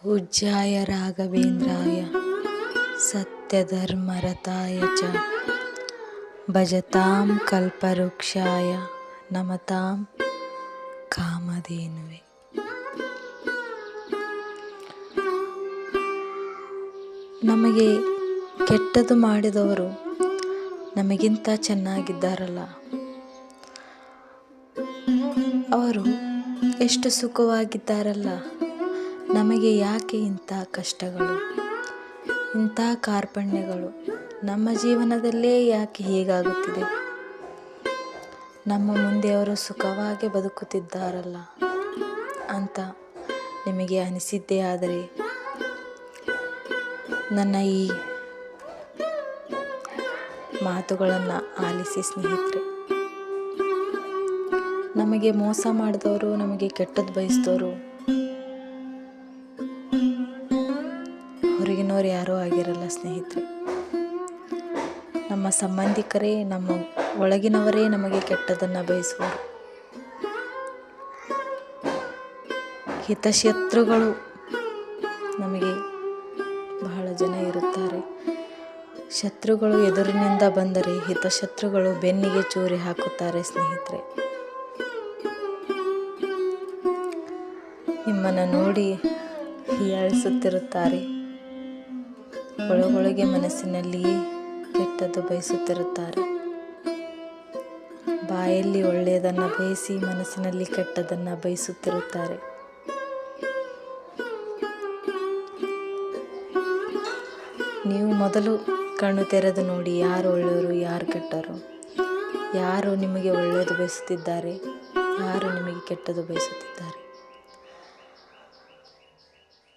पूज्याय राघवेन्द्राय सत्यधर्मरताय च भजतां कल्पवृक्षाय नमतां ಕಾಮಧೇನುವೆ. ನಮಗೆ ಕೆಟ್ಟದ್ದು ಮಾಡಿದವರು ನಮಗಿಂತ ಚೆನ್ನಾಗಿದ್ದಾರಲ್ಲ, ಅವರು ಎಷ್ಟು ಸುಖವಾಗಿದ್ದಾರಲ್ಲ, ನಮಗೆ ಯಾಕೆ ಇಂಥ ಕಷ್ಟಗಳು, ಇಂಥ ಕಾರ್ಪಣ್ಯಗಳು, ನಮ್ಮ ಜೀವನದಲ್ಲೇ ಯಾಕೆ ಹೀಗಾಗುತ್ತಿದೆ? ನಮ್ಮ ಮುಂದೆ ಅವರು ಸುಖವಾಗಿ ಬದುಕುತ್ತಿದ್ದಾರಲ್ಲ ಅಂತ ನಿಮಗೆ ಅನಿಸಿದ್ದೇ ಆದರೆ ನನ್ನ ಈ ಮಾತುಗಳನ್ನು ಆಲಿಸಿ ಸ್ನೇಹಿತರೆ. ನಮಗೆ ಮೋಸ ಮಾಡಿದವರು, ನಮಗೆ ಕೆಟ್ಟದ್ದು ಬಯಸಿದವರು ಹೊರಗಿನವ್ರು ಯಾರೂ ಆಗಿರಲ್ಲ ಸ್ನೇಹಿತರೆ. ನಮ್ಮ ಸಂಬಂಧಿಕರೇ, ನಮ್ಮ ಒಳಗಿನವರೇ ನಮಗೆ ಕೆಟ್ಟದನ್ನು ಬಯಸುವರು. ಹಿತಶತ್ರುಗಳು ನಮಗೆ ಬಹಳ ಜನ ಇರುತ್ತಾರೆ. ಶತ್ರುಗಳು ಎದುರಿನಿಂದ ಬಂದರೆ ಹಿತಶತ್ರುಗಳು ಬೆನ್ನಿಗೆ ಚೂರಿ ಹಾಕುತ್ತಾರೆ ಸ್ನೇಹಿತರೆ. ನಿಮ್ಮನ್ನು ನೋಡಿ ಹೀಯಾಳಿಸುತ್ತಿರುತ್ತಾರೆ, ಒಳಗೊಳಗೆ ಮನಸ್ಸಿನಲ್ಲಿಯೇ ಕೆಟ್ಟದ್ದು ಬಯಸುತ್ತಿರುತ್ತಾರೆ. ಬಾಯಲ್ಲಿ ಒಳ್ಳೆಯದನ್ನು ಬಯಸಿ ಮನಸ್ಸಿನಲ್ಲಿ ಕೆಟ್ಟದನ್ನು ಬಯಸುತ್ತಿರುತ್ತಾರೆ. ನೀವು ಮೊದಲು ಕಣ್ಣು ತೆರೆದು ನೋಡಿ, ಯಾರು ಒಳ್ಳೆಯವರು, ಯಾರು ಕೆಟ್ಟವರು, ಯಾರು ನಿಮಗೆ ಒಳ್ಳೆಯದು ಬಯಸುತ್ತಿದ್ದಾರೆ, ಯಾರು ನಿಮಗೆ ಕೆಟ್ಟದ್ದು ಬಯಸುತ್ತಿದ್ದಾರೆ.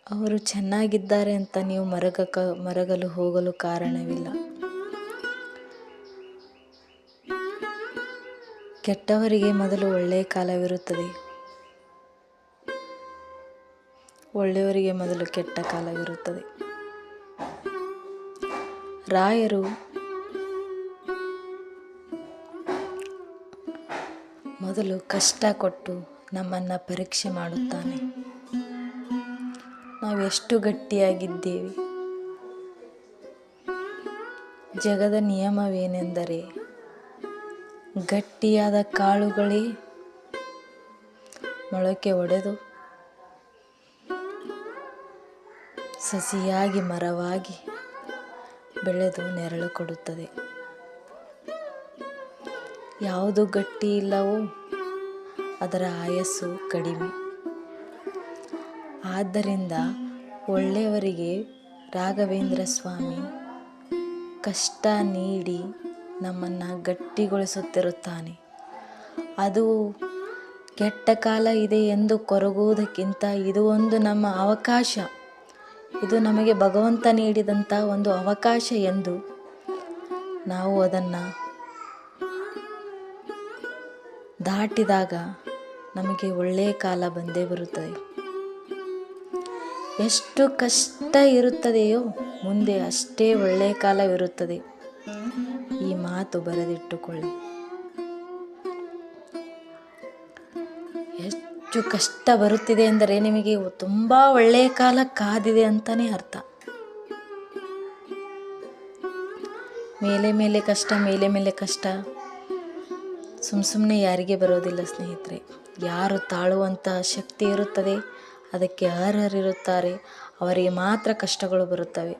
ಅವರು ಚೆನ್ನಾಗಿದ್ದಾರೆ ಅಂತ ನೀವು ಮರಗಲು ಹೋಗಲು ಕಾರಣವಿಲ್ಲ. ಕೆಟ್ಟವರಿಗೆ ಮೊದಲು ಒಳ್ಳೆಯ ಕಾಲವಿರುತ್ತದೆ, ಒಳ್ಳೆಯವರಿಗೆ ಮೊದಲು ಕೆಟ್ಟ ಕಾಲವಿರುತ್ತದೆ. ರಾಯರು ಮೊದಲು ಕಷ್ಟ ಕೊಟ್ಟು ನಮ್ಮನ್ನು ಪರೀಕ್ಷೆ ಮಾಡುತ್ತಾನೆ. ನಾವು ಎಷ್ಟು ಗಟ್ಟಿಯಾಗಿದ್ದೇವೆ. ಜಗದ ನಿಯಮವೇನೆಂದರೆ, ಗಟ್ಟಿಯಾದ ಕಾಳುಗಳೇ ಮೊಳಕೆ ಒಡೆದು ಸಸಿಯಾಗಿ ಮರವಾಗಿ ಬೆಳೆದು ನೆರಳು ಕೊಡುತ್ತದೆ. ಯಾವುದು ಗಟ್ಟಿ ಇಲ್ಲವೋ ಅದರ ಆಯಸ್ಸು ಕಡಿಮೆ. ಆದ್ದರಿಂದ ಒಳ್ಳೆಯವರಿಗೆ ರಾಘವೇಂದ್ರ ಸ್ವಾಮಿ ಕಷ್ಟ ನೀಡಿ ನಮ್ಮನ್ನು ಗಟ್ಟಿಗೊಳಿಸುತ್ತಿರುತ್ತಾನೆ. ಅದು ಕೆಟ್ಟ ಕಾಲ ಇದೆ ಎಂದು ಕೊರಗುವುದಕ್ಕಿಂತ ಇದು ಒಂದು ನಮ್ಮ ಅವಕಾಶ, ಇದು ನಮಗೆ ಭಗವಂತ ನೀಡಿದಂಥ ಒಂದು ಅವಕಾಶ ಎಂದು ನಾವು ಅದನ್ನು ದಾಟಿದಾಗ ನಮಗೆ ಒಳ್ಳೆಯ ಕಾಲ ಬಂದೇ ಬರುತ್ತದೆ. ಎಷ್ಟು ಕಷ್ಟ ಇರುತ್ತದೆಯೋ ಮುಂದೆ ಅಷ್ಟೇ ಒಳ್ಳೆಯ ಕಾಲವಿರುತ್ತದೆ. ಈ ಮಾತು ಬರೆದಿಟ್ಟುಕೊಳ್ಳಿ. ಎಷ್ಟು ಕಷ್ಟ ಬರುತ್ತಿದೆ ಎಂದರೆ ನಿಮಗೆ ತುಂಬ ಒಳ್ಳೆಯ ಕಾಲ ಕಾದಿದೆ ಅಂತಲೇ ಅರ್ಥ. ಮೇಲೆ ಮೇಲೆ ಕಷ್ಟ, ಮೇಲೆ ಮೇಲೆ ಕಷ್ಟ ಸುಮ್ಮನೆ ಯಾರಿಗೆ ಬರೋದಿಲ್ಲ ಸ್ನೇಹಿತರೆ. ಯಾರು ತಾಳುವಂಥ ಶಕ್ತಿ ಇರುತ್ತದೆ, ಅದಕ್ಕೆ ಅರ್ಹರಿರುತ್ತಾರೆ, ಅವರಿಗೆ ಮಾತ್ರ ಕಷ್ಟಗಳು ಬರುತ್ತವೆ.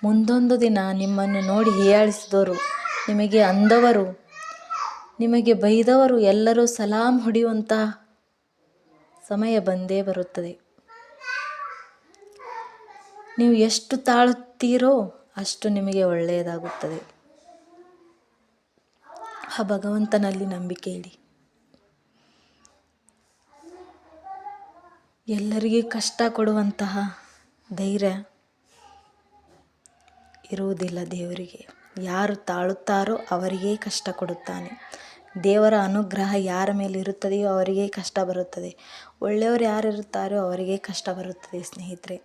ಮುಂದೊಂದು ದಿನ ನಿಮ್ಮನ್ನು ನೋಡಿ ಹೀಯಾಳಿಸಿದವರು, ನಿಮಗೆ ಅಂದವರು, ನಿಮಗೆ ಬೈದವರು ಎಲ್ಲರೂ ಸಲಾಂ ಹೊಡೆಯುವಂಥ ಸಮಯ ಬಂದೇ ಬರುತ್ತದೆ. ನೀವು ಎಷ್ಟು ತಾಳುತ್ತೀರೋ ಅಷ್ಟು ನಿಮಗೆ ಒಳ್ಳೆಯದಾಗುತ್ತದೆ. ಆ ಭಗವಂತನಲ್ಲಿ ನಂಬಿಕೆ ಇಡಿ. ಎಲ್ಲರಿಗೂ ಕಷ್ಟ ಕೊಡುವಂತಹ ಧೈರ್ಯ ಇರುವುದಿಲ್ಲ ದೇವರಿಗೆ. ಯಾರು ತಾಳುತ್ತಾರೋ ಅವರಿಗೇ ಕಷ್ಟ ಕೊಡುತ್ತಾನೆ. ದೇವರ ಅನುಗ್ರಹ ಯಾರ ಮೇಲೆ ಇರುತ್ತದೆಯೋ ಅವರಿಗೇ ಕಷ್ಟ ಬರುತ್ತದೆ. ಒಳ್ಳೆಯವರು ಯಾರಿರುತ್ತಾರೋ ಅವರಿಗೇ ಕಷ್ಟ ಬರುತ್ತದೆ ಸ್ನೇಹಿತರೆ.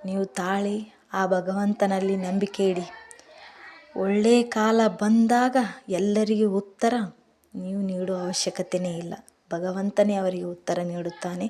ನೀವು ತಾಳಿ ಆ ಭಗವಂತನಲ್ಲಿ ನಂಬಿಕೆ ಇಡಿ. ಒಳ್ಳೆಯ ಕಾಲ ಬಂದಾಗ ಎಲ್ಲರಿಗೂ ಉತ್ತರ ನೀವು ನೀಡುವ ಅವಶ್ಯಕತೆಯೇ ಇಲ್ಲ. ಭಗವಂತನೇ ಅವರಿಗೆ ಉತ್ತರ ನೀಡುತ್ತಾನೆ.